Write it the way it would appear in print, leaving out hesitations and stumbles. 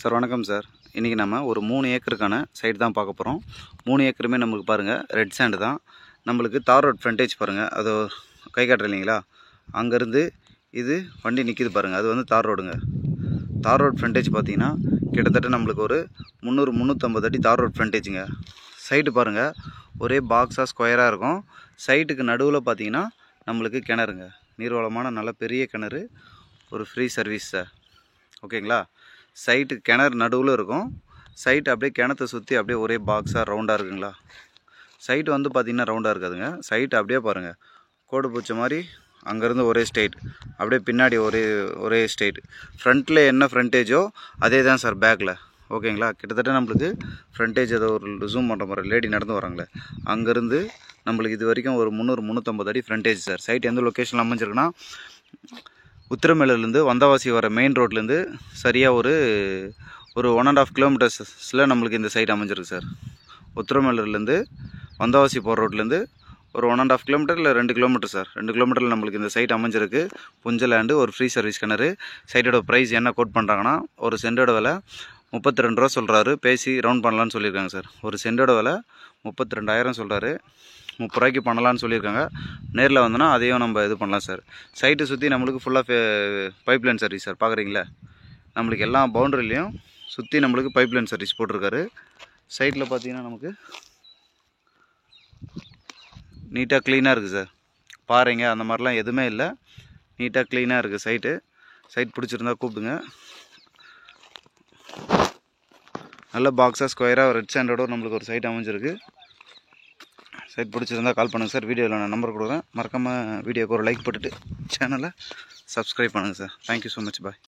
Sir வணக்கம் sir. இன்றைக்கி நம்ம ஒரு 3 ஏக்கருக்கான சைட் தான் பார்க்க போகிறோம். 3 ஏக்கருமே நம்மளுக்கு பாருங்கள் ரெட் சாண்டு தான். நம்மளுக்கு தார் ரோட் ஃப்ரண்டேஜ் பாருங்கள், அது கை காட்டுற இல்லைங்களா, அங்கேருந்து இது வண்டி நிற்கிது பாருங்கள், அது வந்து தார் ரோடுங்க. தார் ரோட் ஃப்ரண்டேஜ் பார்த்தீங்கன்னா கிட்டத்தட்ட நம்மளுக்கு ஒரு 300-350 அடி தார் ரோட் ஃப்ரண்டேஜுங்க. சைட்டு பாருங்கள் ஒரே பாக்ஸாக ஸ்கொயராக இருக்கும். சைட்டுக்கு நடுவில் பார்த்தீங்கன்னா நம்மளுக்கு கிணறுங்க, நீர்வளமான நல்ல பெரிய கிணறு, ஒரு ஃப்ரீ சர்வீஸ் சார். ஓகேங்களா. சைட்டு கிணறு நடுவில் இருக்கும். சைட்டு அப்படியே கிணத்தை சுற்றி அப்படியே ஒரே பாக்ஸாக ரவுண்டாக இருக்குங்களா. சைட்டு வந்து பார்த்திங்கன்னா ரவுண்டாக இருக்காதுங்க. சைட்டு அப்படியே பாருங்கள் கோடு பூச்ச மாதிரி அங்கேருந்து ஒரே ஸ்ட்ரெயிட், அப்படியே பின்னாடி ஒரே ஸ்ட்ரெயிட். ஃப்ரண்ட்டில் என்ன ஃப்ரண்டேஜோ அதே தான் சார் பேக்கில். ஓகேங்களா. கிட்டத்தட்ட நம்மளுக்கு ஃப்ரண்டேஜ் ஏதோ ஒரு ஜூம் பண்ணுற மாதிரி லேடி நடந்து வராங்களே, அங்கேருந்து நம்மளுக்கு இது வரைக்கும் ஒரு 300-350 அடி ஃப்ரண்டேஜ் சார். சைட் எந்த லொக்கேஷனில் அமைஞ்சிருக்குன்னா உத்திரமேலூர்லேருந்து வந்தவாசி வர மெயின் ரோட்லேருந்து சரியாக ஒரு 1.5 கிலோமீட்டர்ஸில் நம்மளுக்கு இந்த சைட் அமைஞ்சிருக்கு சார். உத்திரமேலூர்லேருந்து வந்தவாசி போகிற ரோட்லேருந்து ஒரு 1.5 கிலோமீட்டர் இல்லை 2 கிலோமீட்டர் சார். 2 கிலோமீட்டரில் நம்மளுக்கு இந்த சைட் அமைஞ்சிருக்கு. புஞ்ச லேண்டு, ஒரு ஃப்ரீ சர்வீஸ் கிணறு. சைட்டோட ப்ரைஸ் என்ன கோட் பண்ணுறாங்கன்னா, ஒரு சென்டோட விலை 32 ரூபா சொல்கிறாரு. பேசி ரவுண்ட் பண்ணலான்னு சொல்லியிருக்காங்க சார். ஒரு சென்டோட விலை 32,000 சொல்கிறாரு. 30 ரூபாய்க்கு பண்ணலான்னு சொல்லியிருக்காங்க. நேரில் வந்தோன்னா அதையும் நம்ம இது பண்ணலாம் சார். சைட்டை சுற்றி நம்மளுக்கு ஃபுல்லாக பைப் லைன் சர்வீஸ் சார். பார்க்குறீங்களா, நம்மளுக்கு எல்லா பவுண்டரிலையும் சுற்றி நம்மளுக்கு பைப் லைன் சர்வீஸ் போட்டிருக்காரு. சைட்டில் பார்த்தீங்கன்னா நமக்கு நீட்டாக க்ளீனாக இருக்குது சார். பாருங்க, அந்த மாதிரிலாம் எதுவுமே இல்லை, நீட்டாக க்ளீனாக இருக்குது சைட்டு. சைட் பிடிச்சிருந்தா கூப்பிடுங்க. நல்ல பாக்ஸாக ஸ்கொயராக ரெட் சாண்டோட நம்மளுக்கு ஒரு சைட் அமைஞ்சிருக்கு. சைட் பிடிச்சிருந்தால் கால் பண்ணுங்கள் சார். வீடியோவில் நான் நம்பர் கொடுக்குறேன். மறக்காமல் வீடியோக்கு ஒரு லைக் போட்டுட்டு சேனலை சப்ஸ்கிரைப் பண்ணுங்கள் சார். Thank you so much. பாய்.